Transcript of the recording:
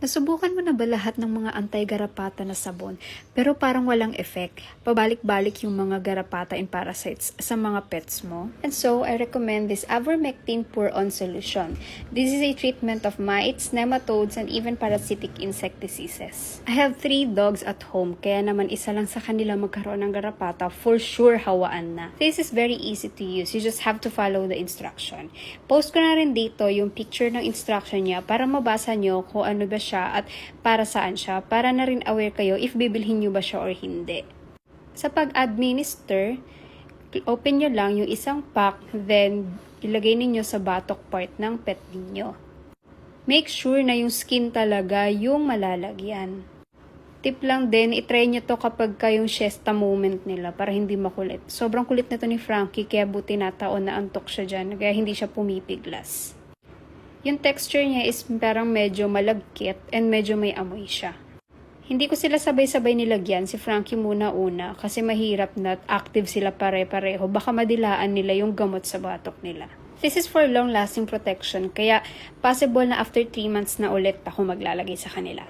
Nasubukan mo na ba lahat ng mga anti-garapata na sabon pero parang walang effect? Pabalik-balik yung mga garapata and parasites sa mga pets mo? And so, I recommend this Avermectin Pour-On solution. This is a treatment of mites, nematodes, and even parasitic insect diseases. I have 3 dogs at home, kaya naman isa lang sa kanila magkaroon ng garapata, for sure hawaan na. This is very easy to use. You just have to follow the instruction. Post ko na rin dito yung picture ng instruction niya para mabasa nyo kung ano ba siya at para saan siya, para na rin aware kayo if bibilhin nyo ba siya or hindi. Sa pag-administer, open nyo lang yung isang pack, then ilagay ninyo sa batok part ng pet ninyo. Make sure na yung skin talaga yung malalagyan. Tip lang din, itry nyo to kapag kayong siesta moment nila para hindi makulit. Sobrang kulit na to ni Frankie, kaya buti nataon na antok siya dyan, kaya hindi siya pumipiglas. Yung texture niya is parang medyo malagkit and medyo may amoy siya. Hindi ko sila sabay-sabay nilagyan, si Frankie muna una kasi mahirap na active sila pare-pareho. Baka madilaan nila yung gamot sa batok nila. This is for long-lasting protection kaya possible na after 3 months na ulit ako maglalagay sa kanila.